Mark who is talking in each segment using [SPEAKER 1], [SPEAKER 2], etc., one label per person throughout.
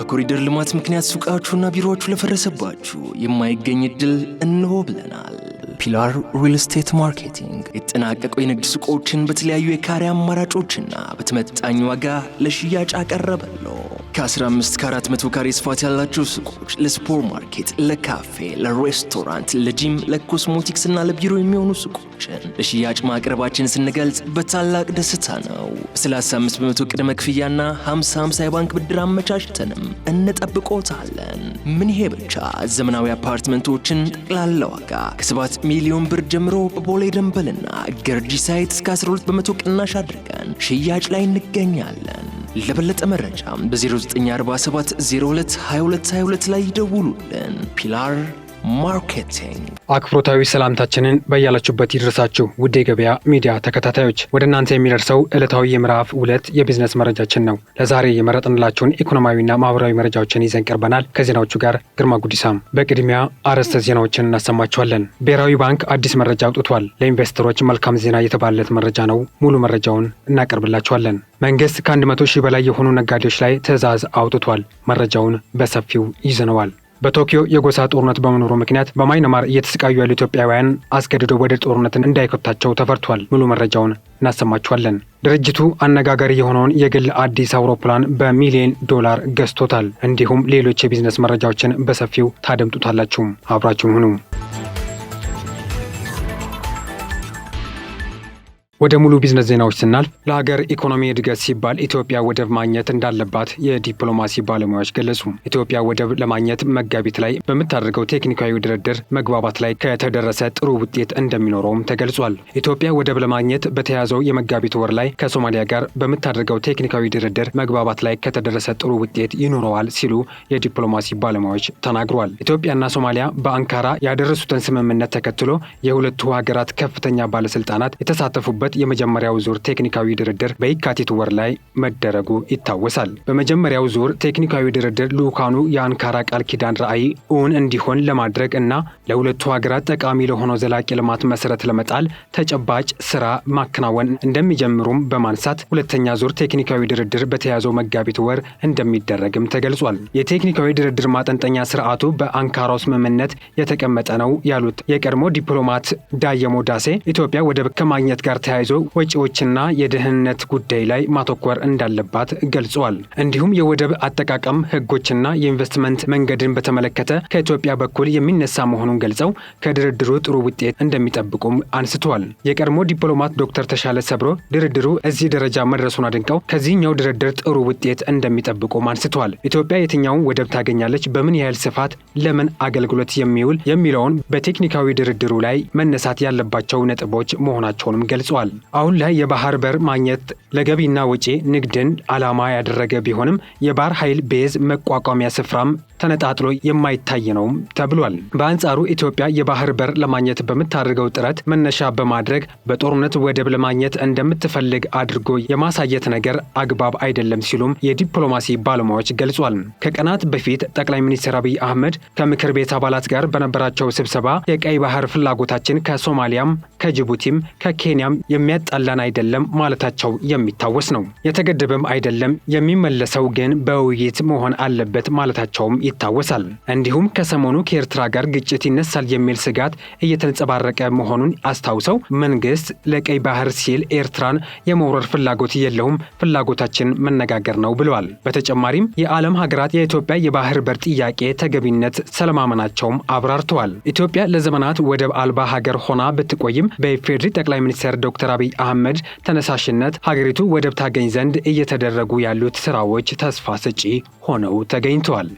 [SPEAKER 1] በኮሪደር ልማት ምክንያት ሱቃችሁና ቢሮዎቹ ለፈረሰባችሁ የማይገኝ እድል እንሆ ብለናል። ፒላር ሪል ስቴት ማርኬቲንግ የተጠናቀቁ የንግድ ሱቆችን በተለያዩ የካሬ አማራጮችና በተመጣጣኝ ዋጋ ለሽያጭ አቀረበለው። ከ15 ከ400 ካሬ ስፋት ያላቸው ሱቆች ለሱፐር ማርኬት፣ ለካፌ፣ ለሬስቶራንት፣ ለጂም፣ ለኮስሞቲክስ እና ለቢሮ የሚሆኑ ሱቆችን ለሽያጭ ማቅረባችን ስንገልጽ በታላቅ ደስታ ነው። በ35 በመቶ ቅድመ ክፍያና 50-50 የባንክ ብድር አመቻችተንም እንጠብቆታለን። ምን ይሄ ብቻ! ዘመናዊ አፓርትመንቶችን ጠቅላላ ዋጋ ከ7 ሚሊዮን ብር ጀምሮ በቦሌ ደንበልና ገርጂ ሳይት እስከ 12 በመቶ ቅናሽ አድርገን ሽያጭ ላይ እንገኛለን። ለበለጠ መረጃ በ0947 02 2222 ላይ ይደውሉልን። ፒላር ማርኬቲንግ።
[SPEAKER 2] አክብሮታዊ ሰላምታችንን በያላችሁበት ይድረሳችሁ ውድ የገበያ ሚዲያ ተከታታዮች፣ ወደ እናንተ የሚደርሰው ዕለታዊ የምዕራፍ 2 የቢዝነስ መረጃችን ነው። ለዛሬ የመረጥንላችሁን ኢኮኖሚያዊና ማህበራዊ መረጃዎችን ይዘን ቀርበናል። ከዜናዎቹ ጋር ግርማ ጉዲሳም። በቅድሚያ አርዕስተ ዜናዎችን እናሰማችኋለን። ብሔራዊ ባንክ አዲስ መረጃ አውጥቷል። ለኢንቨስተሮች መልካም ዜና የተባለለት መረጃ ነው። ሙሉ መረጃውን እናቀርብላችኋለን። መንግስት ከ100 ሺህ በላይ የሆኑ ነጋዴዎች ላይ ትዕዛዝ አውጥቷል። መረጃውን በሰፊው ይዘነዋል። በቶኪዮ የጎሳ ጦርነት በመኖሩ ምክንያት በማይናማር እየተሰቃዩ ያሉ ኢትዮጵያውያን አስገድዶ ወደ ጦርነት እንዳይከቷቸው ተፈርቷል። ሙሉ መረጃውን እናሰማችኋለን። ድርጅቱ አነጋጋሪ የሆነውን የግል አዲስ አውሮፕላን በሚሊዮን ዶላር ገዝቶታል። እንዲሁም ሌሎች የቢዝነስ መረጃዎችን በሰፊው ታደምጡታላችሁ። አብራችሁን ሁኑ። ወደ ሙሉ ቢዝነስ ዜናዎች ስናልፍ ለሀገር ኢኮኖሚ እድገት ሲባል ኢትዮጵያ ወደብ ማግኘት እንዳለባት የዲፕሎማሲ ባለሙያዎች ገለጹ። ኢትዮጵያ ወደብ ለማግኘት መጋቢት ላይ በምታደርገው ቴክኒካዊ ድርድር መግባባት ላይ ከተደረሰ ጥሩ ውጤት እንደሚኖረውም ተገልጿል። ኢትዮጵያ ወደብ ለማግኘት በተያዘው የመጋቢት ወር ላይ ከሶማሊያ ጋር በምታደርገው ቴክኒካዊ ድርድር መግባባት ላይ ከተደረሰ ጥሩ ውጤት ይኖረዋል ሲሉ የዲፕሎማሲ ባለሙያዎች ተናግሯል። ኢትዮጵያና ሶማሊያ በአንካራ ያደረሱትን ስምምነት ተከትሎ የሁለቱ ሀገራት ከፍተኛ ባለስልጣናት የተሳተፉበት የመጀመሪያው ዙር ቴክኒካዊ ድርድር በየካቲት ወር ላይ መደረጉ ይታወሳል። በመጀመሪያው ዙር ቴክኒካዊ ድርድር ልኡካኑ የአንካራ ቃል ኪዳን ራዕይ እውን እንዲሆን ለማድረግ እና ለሁለቱ ሀገራት ጠቃሚ ለሆነው ዘላቂ ልማት መሰረት ለመጣል ተጨባጭ ስራ ማከናወን እንደሚጀምሩም በማንሳት ሁለተኛ ዙር ቴክኒካዊ ድርድር በተያዘው መጋቢት ወር እንደሚደረግም ተገልጿል። የቴክኒካዊ ድርድር ማጠንጠኛ ስርዓቱ በአንካራው ስምምነት የተቀመጠ ነው ያሉት የቀድሞ ዲፕሎማት ዳየሞ ዳሴ ኢትዮጵያ ወደብ ከማግኘት ጋር ተያይዞ ወጪዎችና የደህንነት ጉዳይ ላይ ማተኮር እንዳለባት ገልጸዋል። እንዲሁም የወደብ አጠቃቀም ህጎችና የኢንቨስትመንት መንገድን በተመለከተ ከኢትዮጵያ በኩል የሚነሳ መሆኑን ገልጸው ከድርድሩ ጥሩ ውጤት እንደሚጠብቁም አንስተዋል። የቀድሞ ዲፕሎማት ዶክተር ተሻለ ሰብሮ ድርድሩ እዚህ ደረጃ መድረሱን አድንቀው ከዚህኛው ድርድር ጥሩ ውጤት እንደሚጠብቁም አንስተዋል። ኢትዮጵያ የትኛውን ወደብ ታገኛለች፣ በምን ያህል ስፋት፣ ለምን አገልግሎት የሚውል የሚለውን በቴክኒካዊ ድርድሩ ላይ መነሳት ያለባቸው ነጥቦች መሆናቸውንም ገልጸዋል። አሁን ላይ የባህር በር ማግኘት ለገቢና ወጪ ንግድን ዓላማ ያደረገ ቢሆንም የባህር ኃይል ቤዝ መቋቋሚያ ስፍራም ተነጣጥሎ የማይታይ ነው ተብሏል። በአንጻሩ ኢትዮጵያ የባህር በር ለማግኘት በምታደርገው ጥረት መነሻ በማድረግ በጦርነት ወደብ ለማግኘት እንደምትፈልግ አድርጎ የማሳየት ነገር አግባብ አይደለም ሲሉም የዲፕሎማሲ ባለሙያዎች ገልጿል። ከቀናት በፊት ጠቅላይ ሚኒስትር አብይ አህመድ ከምክር ቤት አባላት ጋር በነበራቸው ስብሰባ የቀይ ባህር ፍላጎታችን ከሶማሊያም ከጅቡቲም ከኬንያም የሚያጣላን አይደለም ማለታቸው የሚታወስ ነው። የተገደበም አይደለም፣ የሚመለሰው ግን በውይይት መሆን አለበት ማለታቸውም ይታወሳል። እንዲሁም ከሰሞኑ ከኤርትራ ጋር ግጭት ይነሳል የሚል ስጋት እየተንጸባረቀ መሆኑን አስታውሰው መንግስት ለቀይ ባህር ሲል ኤርትራን የመውረር ፍላጎት የለውም፣ ፍላጎታችን መነጋገር ነው ብለዋል። በተጨማሪም የዓለም ሀገራት የኢትዮጵያ የባህር በር ጥያቄ ተገቢነት ስለማመናቸውም አብራርተዋል። ኢትዮጵያ ለዘመናት ወደብ አልባ ሀገር ሆና ብትቆይም በኢፌዴሪ ጠቅላይ ሚኒስትር ዶክተር አብይ አህመድ ተነሳሽነት ሀገሪቱ ወደብ ታገኝ ዘንድ እየተደረጉ ያሉት ስራዎች ተስፋ ሰጪ ሆነው ተገኝተዋል።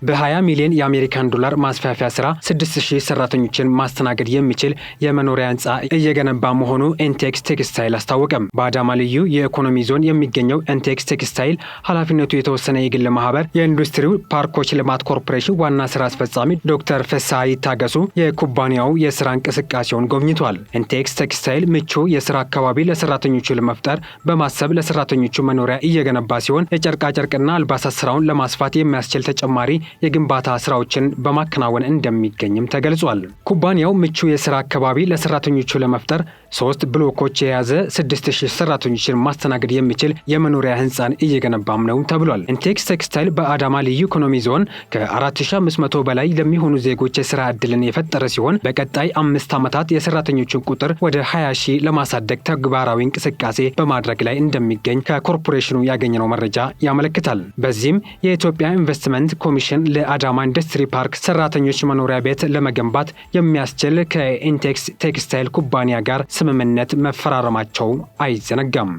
[SPEAKER 2] በ20 ሚሊዮን የአሜሪካን ዶላር ማስፋፊያ ስራ 6000 ሰራተኞችን ማስተናገድ የሚችል የመኖሪያ ህንፃ እየገነባ መሆኑ ኢንቴክስ ቴክስታይል አስታወቀም። በአዳማ ልዩ የኢኮኖሚ ዞን የሚገኘው ኢንቴክስ ቴክስታይል ኃላፊነቱ የተወሰነ የግል ማህበር የኢንዱስትሪው ፓርኮች ልማት ኮርፖሬሽን ዋና ስራ አስፈጻሚ ዶክተር ፍስሐ ይታገሱ የኩባንያው የስራ እንቅስቃሴውን ጎብኝቷል። ኢንቴክስ ቴክስታይል ምቹ የስራ አካባቢ ለሰራተኞቹ ለመፍጠር በማሰብ ለሰራተኞቹ መኖሪያ እየገነባ ሲሆን የጨርቃጨርቅና አልባሳት ስራውን ለማስፋት የሚያስችል ተጨማሪ የግንባታ ስራዎችን በማከናወን እንደሚገኝም ተገልጿል። ኩባንያው ምቹ የስራ አካባቢ ለሰራተኞቹ ለመፍጠር 3 ብሎኮች የያዘ 6000 ሰራተኞችን ማስተናገድ የሚችል የመኖሪያ ህንፃን እየገነባም ነው ተብሏል። ኢንቴክስ ቴክስታይል በአዳማ ልዩ ኢኮኖሚ ዞን ከ4500 በላይ ለሚሆኑ ዜጎች የስራ ዕድልን የፈጠረ ሲሆን በቀጣይ 5 ዓመታት የሰራተኞችን ቁጥር ወደ 20,000 ለማሳደግ ተግባራዊ እንቅስቃሴ በማድረግ ላይ እንደሚገኝ ከኮርፖሬሽኑ ያገኘነው መረጃ ያመለክታል። በዚህም የኢትዮጵያ ኢንቨስትመንት ኮሚሽን ለአዳማ ኢንዱስትሪ ፓርክ ሰራተኞች መኖሪያ ቤት ለመገንባት የሚያስችል ከኢንቴክስ ቴክስታይል ኩባንያ ጋር ስምምነት መፈራረማቸው አይዘነጋም።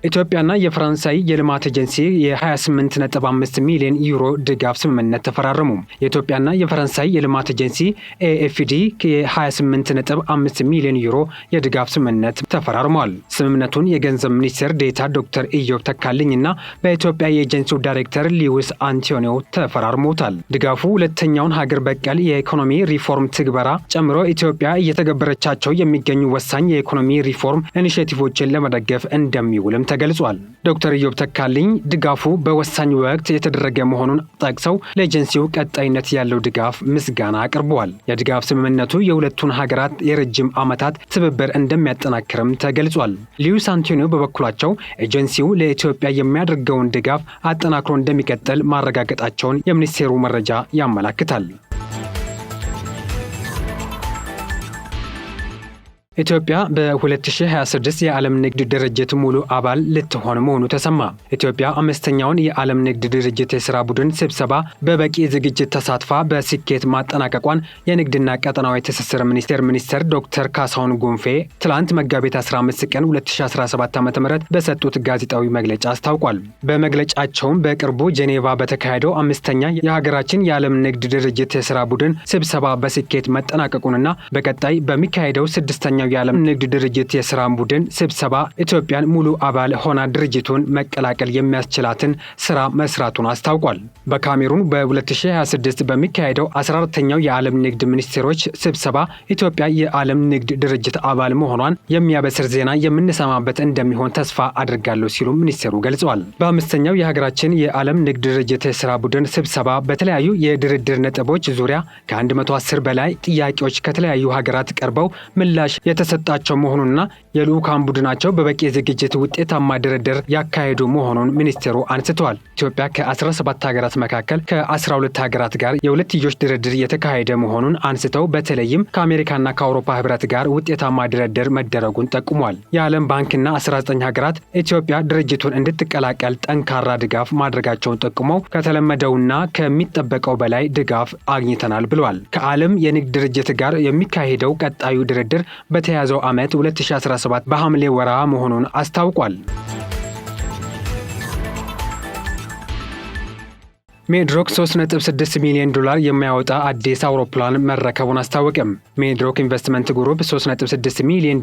[SPEAKER 2] ኢትዮጵያና የፈረንሳይ የልማት ኤጀንሲ የ28.5 ሚሊዮን ዩሮ ድጋፍ ስምምነት ተፈራረሙ። የኢትዮጵያና የፈረንሳይ የልማት ኤጀንሲ ኤኤፍዲ የ28.5 ሚሊዮን ዩሮ የድጋፍ ስምምነት ተፈራርመዋል። ስምምነቱን የገንዘብ ሚኒስትር ዴታ ዶክተር ኢዮብ ተካልኝና በኢትዮጵያ የኤጀንሲው ዳይሬክተር ሊዊስ አንቶኒዮ ተፈራርመውታል። ድጋፉ ሁለተኛውን ሀገር በቀል የኢኮኖሚ ሪፎርም ትግበራ ጨምሮ ኢትዮጵያ እየተገበረቻቸው የሚገኙ ወሳኝ የኢኮኖሚ ሪፎርም ኢኒሼቲቮችን ለመደገፍ እንደሚውልም ተገልጿል። ዶክተር ኢዮብ ተካልኝ ድጋፉ በወሳኝ ወቅት የተደረገ መሆኑን ጠቅሰው ለኤጀንሲው ቀጣይነት ያለው ድጋፍ ምስጋና አቅርበዋል። የድጋፍ ስምምነቱ የሁለቱን ሀገራት የረጅም ዓመታት ትብብር እንደሚያጠናክርም ተገልጿል። ሊዩስ አንቶኒዮ በበኩላቸው ኤጀንሲው ለኢትዮጵያ የሚያደርገውን ድጋፍ አጠናክሮ እንደሚቀጥል ማረጋገጣቸውን የሚኒስቴሩ መረጃ ያመለክታል። ኢትዮጵያ በ2026 የዓለም ንግድ ድርጅት ሙሉ አባል ልትሆን መሆኑ ተሰማ። ኢትዮጵያ 5ኛውን የዓለም ንግድ ድርጅት የሥራ ቡድን ስብሰባ በበቂ ዝግጅት ተሳትፋ በስኬት ማጠናቀቋን የንግድና ቀጠናዊ ትስስር ሚኒስቴር ዶክተር ካሳሁን ጎንፌ ትላንት መጋቢት 15 ቀን 2017 ዓ.ም በሰጡት ጋዜጣዊ መግለጫ አስታውቋል። በመግለጫቸውም በቅርቡ ጄኔቫ በተካሄደው 5ኛ የሀገራችን የዓለም ንግድ ድርጅት የሥራ ቡድን ስብሰባ በስኬት መጠናቀቁንና በቀጣይ በሚካሄደው 6ኛ የዓለም ንግድ ድርጅት የሥራ ቡድን ስብሰባ ኢትዮጵያን ሙሉ አባል ሆና ድርጅቱን መቀላቀል የሚያስችላትን ስራ መስራቱን አስታውቋል። በካሜሩን በ2026 በሚካሄደው 14ኛው የዓለም ንግድ ሚኒስቴሮች ስብሰባ ኢትዮጵያ የዓለም ንግድ ድርጅት አባል መሆኗን የሚያበስር ዜና የምንሰማበት እንደሚሆን ተስፋ አድርጋለሁ ሲሉ ሚኒስቴሩ ገልጸዋል። በ5ኛው የሀገራችን የዓለም ንግድ ድርጅት የሥራ ቡድን ስብሰባ በተለያዩ የድርድር ነጥቦች ዙሪያ ከ110 በላይ ጥያቄዎች ከተለያዩ ሀገራት ቀርበው ምላሽ የተሰጣቸው መሆኑንና የልዑካን ቡድናቸው በበቂ ዝግጅት ውጤታማ ድርድር ያካሄዱ መሆኑን ሚኒስቴሩ አንስተዋል። ኢትዮጵያ ከ17 ሀገራት መካከል ከ12 ሀገራት ጋር የሁለትዮሽ ድርድር የተካሄደ መሆኑን አንስተው በተለይም ከአሜሪካና ከአውሮፓ ህብረት ጋር ውጤታማ ድርድር መደረጉን ጠቁሟል። የዓለም ባንክና 19 ሀገራት ኢትዮጵያ ድርጅቱን እንድትቀላቀል ጠንካራ ድጋፍ ማድረጋቸውን ጠቁመው ከተለመደውና ከሚጠበቀው በላይ ድጋፍ አግኝተናል ብለዋል። ከዓለም የንግድ ድርጅት ጋር የሚካሄደው ቀጣዩ ድርድር በተያዘው ዓመት 2017 በሐምሌ ወራ መሆኑን አስታውቋል። ሜድሮክ $3.6 ሚሊዮን የሚያወጣ አዲስ አውሮፕላን መረከቡን አስታወቀም። ሜድሮክ ኢንቨስትመንት ግሩፕ $3.6 ሚሊዮን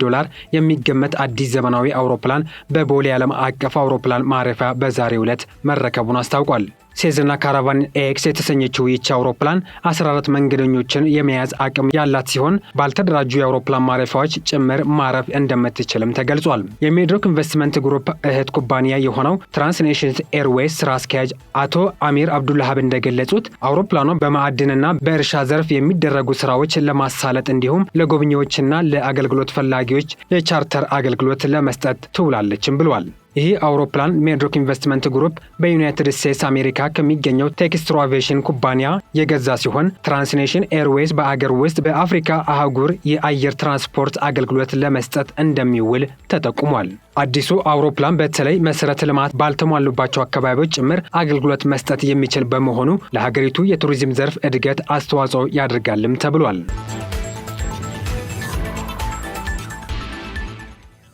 [SPEAKER 2] የሚገመት አዲስ ዘመናዊ አውሮፕላን በቦሌ ዓለም አቀፍ አውሮፕላን ማረፊያ በዛሬው ዕለት መረከቡን አስታውቋል። ሴዝና ካራቫን ኤክስ የተሰኘችው ይህች አውሮፕላን 14 መንገደኞችን የመያዝ አቅም ያላት ሲሆን ባልተደራጁ የአውሮፕላን ማረፊያዎች ጭምር ማረፍ እንደምትችልም ተገልጿል። የሜድሮክ ኢንቨስትመንት ግሩፕ እህት ኩባንያ የሆነው ትራንስኔሽንስ ኤርዌይስ ስራ አስኪያጅ አቶ አሚር አብዱላሃብ እንደገለጹት አውሮፕላኗ በማዕድንና በእርሻ ዘርፍ የሚደረጉ ስራዎች ለማሳለጥ እንዲሁም ለጎብኚዎችና ለአገልግሎት ፈላጊዎች የቻርተር አገልግሎት ለመስጠት ትውላለችም ብለዋል። ይህ አውሮፕላን ሜድሮክ ኢንቨስትመንት ግሩፕ በዩናይትድ ስቴትስ አሜሪካ ከሚገኘው ቴክስትሮ አቪዬሽን ኩባንያ የገዛ ሲሆን ትራንስኔሽን ኤርዌይስ በአገር ውስጥ በአፍሪካ አህጉር የአየር ትራንስፖርት አገልግሎት ለመስጠት እንደሚውል ተጠቁሟል። አዲሱ አውሮፕላን በተለይ መሰረተ ልማት ባልተሟሉባቸው አካባቢዎች ጭምር አገልግሎት መስጠት የሚችል በመሆኑ ለሀገሪቱ የቱሪዝም ዘርፍ እድገት አስተዋጽኦ ያደርጋልም ተብሏል።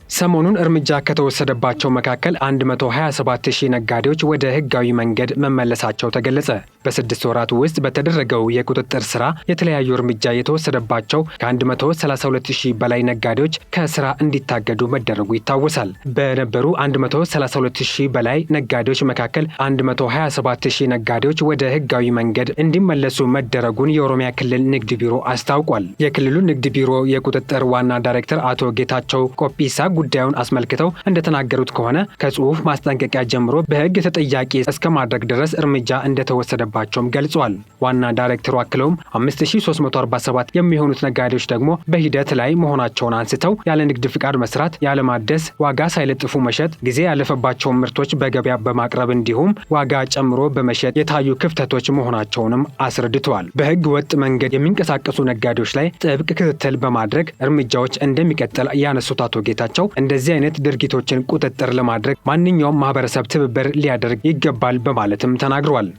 [SPEAKER 2] ሰሞኑን እርምጃ ከተወሰደባቸው መካከል 127,000 ነጋዴዎች ወደ ህጋዊ መንገድ መመለሳቸው ተገለጸ። በ6 ወራት ውስጥ በተደረገው የቁጥጥር ስራ የተለያዩ እርምጃ የተወሰደባቸው ከ132,000 በላይ ነጋዴዎች ከስራ እንዲታገዱ መደረጉ ይታወሳል። በነበሩ 132,000 በላይ ነጋዴዎች መካከል 127,000 ነጋዴዎች ወደ ህጋዊ መንገድ እንዲመለሱ መደረጉን የኦሮሚያ ክልል ንግድ ቢሮ አስታውቋል። የክልሉ ንግድ ቢሮ የቁጥጥር ዋና ዳይሬክተር አቶ ጌታቸው ቆጲሳ ጉዳዩን አስመልክተው እንደተናገሩት ከሆነ ከጽሁፍ ማስጠንቀቂያ ጀምሮ በህግ ተጠያቂ እስከ ማድረግ ድረስ እርምጃ እንደተወሰደባቸውም ገልጿል። ዋና ዳይሬክተሩ አክለውም 5347 የሚሆኑት ነጋዴዎች ደግሞ በሂደት ላይ መሆናቸውን አንስተው ያለ ንግድ ፍቃድ መስራት፣ ያለ ማደስ፣ ዋጋ ሳይለጥፉ መሸጥ፣ ጊዜ ያለፈባቸውን ምርቶች በገበያ በማቅረብ እንዲሁም ዋጋ ጨምሮ በመሸጥ የታዩ ክፍተቶች መሆናቸውንም አስረድተዋል። በህግ ወጥ መንገድ የሚንቀሳቀሱ ነጋዴዎች ላይ ጥብቅ ክትትል በማድረግ እርምጃዎች እንደሚቀጥል ያነሱት አቶ ጌታቸው እንደዚህ አይነት ድርጊቶችን ቁጥጥር ለማድረግ ማንኛውም ማህበረሰብ ትብብር ሊያደርግ ይገባል በማለትም ተናግረዋል።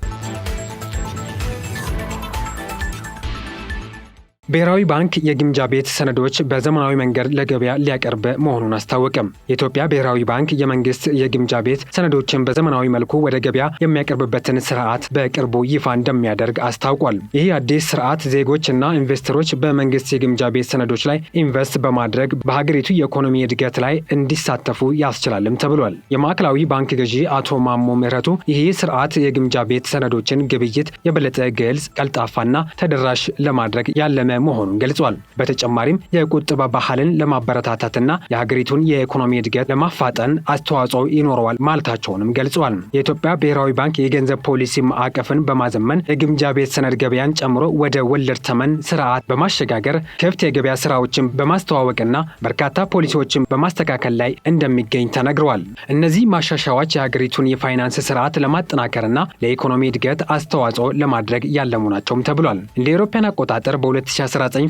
[SPEAKER 2] ብሔራዊ ባንክ የግምጃ ቤት ሰነዶች በዘመናዊ መንገድ ለገበያ ሊያቀርብ መሆኑን አስታወቀም። የኢትዮጵያ ብሔራዊ ባንክ የመንግስት የግምጃ ቤት ሰነዶችን በዘመናዊ መልኩ ወደ ገበያ የሚያቀርብበትን ስርዓት በቅርቡ ይፋ እንደሚያደርግ አስታውቋል። ይህ አዲስ ስርዓት ዜጎችና ኢንቨስተሮች በመንግስት የግምጃ ቤት ሰነዶች ላይ ኢንቨስት በማድረግ በሀገሪቱ የኢኮኖሚ እድገት ላይ እንዲሳተፉ ያስችላልም ተብሏል። የማዕከላዊ ባንክ ገዢ አቶ ማሞ ምህረቱ ይህ ስርዓት የግምጃ ቤት ሰነዶችን ግብይት የበለጠ ግልጽ፣ ቀልጣፋና ተደራሽ ለማድረግ ያለመ መሆኑን ገልጿል። በተጨማሪም የቁጠባ ባህልን ለማበረታታትና የሀገሪቱን የኢኮኖሚ እድገት ለማፋጠን አስተዋጽኦ ይኖረዋል ማለታቸውንም ገልጿል። የኢትዮጵያ ብሔራዊ ባንክ የገንዘብ ፖሊሲ ማዕቀፍን በማዘመን የግምጃ ቤት ሰነድ ገበያን ጨምሮ ወደ ወለድ ተመን ስርዓት በማሸጋገር ክፍት የገበያ ስራዎችን በማስተዋወቅና በርካታ ፖሊሲዎችን በማስተካከል ላይ እንደሚገኝ ተነግረዋል። እነዚህ ማሻሻያዎች የሀገሪቱን የፋይናንስ ስርዓት ለማጠናከርና ለኢኮኖሚ እድገት አስተዋጽኦ ለማድረግ ያለሙ ናቸውም ተብሏል። እንደ አውሮፓውያን አቆጣጠር በ2019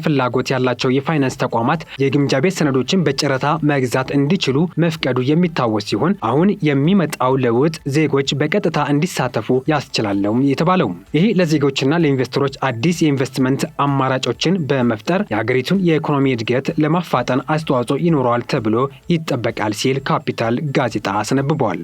[SPEAKER 2] ፍላጎት ያላቸው የፋይናንስ ተቋማት የግምጃ ቤት ሰነዶችን በጨረታ መግዛት እንዲችሉ መፍቀዱ የሚታወስ ሲሆን አሁን የሚመጣው ለውጥ ዜጎች በቀጥታ እንዲሳተፉ ያስችላል የተባለው ይህ ለዜጎችና ለኢንቨስተሮች አዲስ የኢንቨስትመንት አማራጮችን በመፍጠር የሀገሪቱን የኢኮኖሚ እድገት ለማፋጠን አስተዋጽኦ ይኖረዋል ተብሎ ይጠበቃል ሲል ካፒታል ጋዜጣ አስነብቧል።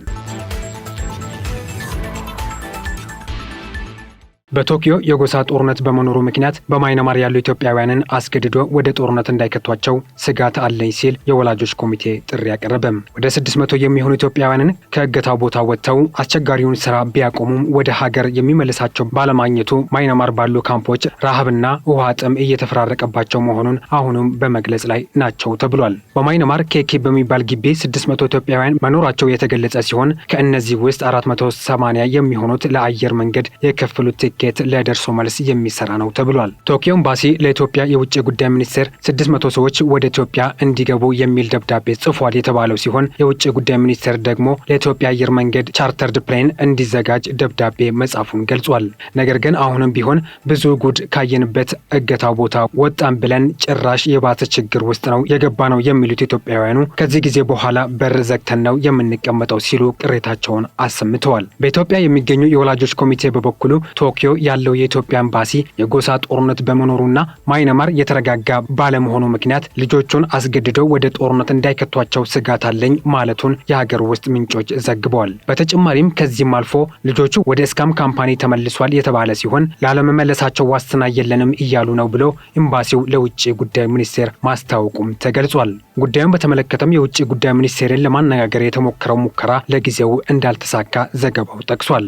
[SPEAKER 2] በቶኪዮ የጎሳ ጦርነት በመኖሩ ምክንያት በማይናማር ያሉ ኢትዮጵያውያንን አስገድዶ ወደ ጦርነት እንዳይከቷቸው ስጋት አለኝ ሲል የወላጆች ኮሚቴ ጥሪ ያቀረበም። ወደ 600 የሚሆኑ ኢትዮጵያውያንን ከእገታው ቦታ ወጥተው አስቸጋሪውን ስራ ቢያቆሙም ወደ ሀገር የሚመልሳቸው ባለማግኘቱ ማይናማር ባሉ ካምፖች ረሃብና ውሃ ጥም እየተፈራረቀባቸው መሆኑን አሁንም በመግለጽ ላይ ናቸው ተብሏል። በማይናማር ኬኬ በሚባል ግቢ 600 ኢትዮጵያውያን መኖራቸው የተገለጸ ሲሆን ከእነዚህ ውስጥ 480 የሚሆኑት ለአየር መንገድ የከፈሉት ለደርሶ መልስ የሚሰራ ነው ተብሏል። ቶኪዮ ኤምባሲ ለኢትዮጵያ የውጭ ጉዳይ ሚኒስቴር 600 ሰዎች ወደ ኢትዮጵያ እንዲገቡ የሚል ደብዳቤ ጽፏል የተባለው ሲሆን የውጭ ጉዳይ ሚኒስቴር ደግሞ ለኢትዮጵያ አየር መንገድ ቻርተርድ ፕሌን እንዲዘጋጅ ደብዳቤ መጻፉን ገልጿል። ነገር ግን አሁንም ቢሆን ብዙ ጉድ ካየንበት እገታው ቦታ ወጣን ብለን ጭራሽ የባሰ ችግር ውስጥ ነው የገባ ነው የሚሉት ኢትዮጵያውያኑ ከዚህ ጊዜ በኋላ በር ዘግተን ነው የምንቀመጠው ሲሉ ቅሬታቸውን አሰምተዋል። በኢትዮጵያ የሚገኙ የወላጆች ኮሚቴ በበኩሉ ቶኪዮ ያለው የኢትዮጵያ ኤምባሲ የጎሳ ጦርነት በመኖሩና ማይናማር የተረጋጋ ባለመሆኑ ምክንያት ልጆቹን አስገድደው ወደ ጦርነት እንዳይከቷቸው ስጋት አለኝ ማለቱን የሀገር ውስጥ ምንጮች ዘግበዋል። በተጨማሪም ከዚህም አልፎ ልጆቹ ወደ ስካም ካምፓኒ ተመልሷል የተባለ ሲሆን ላለመመለሳቸው ዋስትና የለንም እያሉ ነው ብሎ ኤምባሲው ለውጭ ጉዳይ ሚኒስቴር ማስታወቁም ተገልጿል። ጉዳዩን በተመለከተም የውጭ ጉዳይ ሚኒስቴርን ለማነጋገር የተሞከረው ሙከራ ለጊዜው እንዳልተሳካ ዘገባው ጠቅሷል።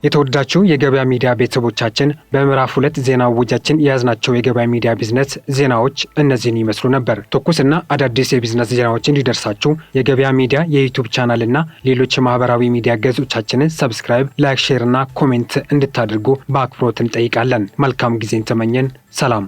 [SPEAKER 2] የተወደዳችሁ የገበያ ሚዲያ ቤተሰቦቻችን በምዕራፍ 2 ዜና ውጃችን የያዝናቸው የገበያ ሚዲያ ቢዝነስ ዜናዎች እነዚህን ይመስሉ ነበር። ትኩስና አዳዲስ የቢዝነስ ዜናዎች እንዲደርሳችሁ የገበያ ሚዲያ የዩቲዩብ ቻናል እና ሌሎች ማህበራዊ ሚዲያ ገጾቻችንን ሰብስክራይብ፣ ላይክ፣ ሼር እና ኮሜንት እንድታደርጉ በአክብሮት እንጠይቃለን። መልካም ጊዜን ተመኘን። ሰላም።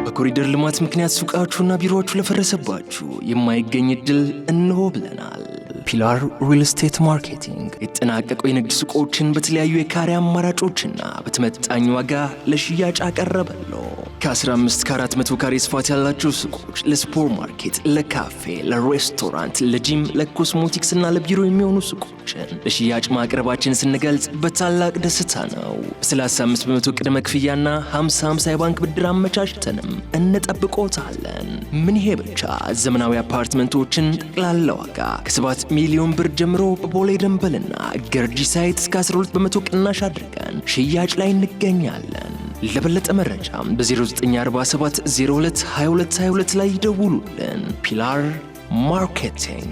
[SPEAKER 1] በኮሪደር ልማት ምክንያት ሱቃችሁና ቢሮዎቹ ለፈረሰባችሁ የማይገኝ እድል እንሆ ብለናል። ፒላር ሪል ስቴት ማርኬቲንግ የተጠናቀቁ የንግድ ሱቆችን በተለያዩ የካሬ አማራጮችና በተመጣጣኝ ዋጋ ለሽያጭ አቀረበለው። ከ15 ከ400 ካሬ ስፋት ያላቸው ሱቆች ለሱፐር ማርኬት፣ ለካፌ፣ ለሬስቶራንት፣ ለጂም፣ ለኮስሞቲክስ እና ለቢሮ የሚሆኑ ሱቆችን ለሽያጭ ማቅረባችን ስንገልጽ በታላቅ ደስታ ነው። በ35 በመቶ ቅድመ ክፍያና 50-50 የባንክ ብድር አመቻችተንም እንጠብቆታለን። ምን ይሄ ብቻ! ዘመናዊ አፓርትመንቶችን ጠቅላላ ዋጋ ከ7 ሚሊዮን ብር ጀምሮ በቦሌ ደንበልና ገርጂ ሳይት እስከ 12 በመቶ ቅናሽ አድርገን ሽያጭ ላይ እንገኛለን። ለበለጠ መረጃም በ0947 02 22 22 ላይ ይደውሉልን። ፒላር ማርኬቲንግ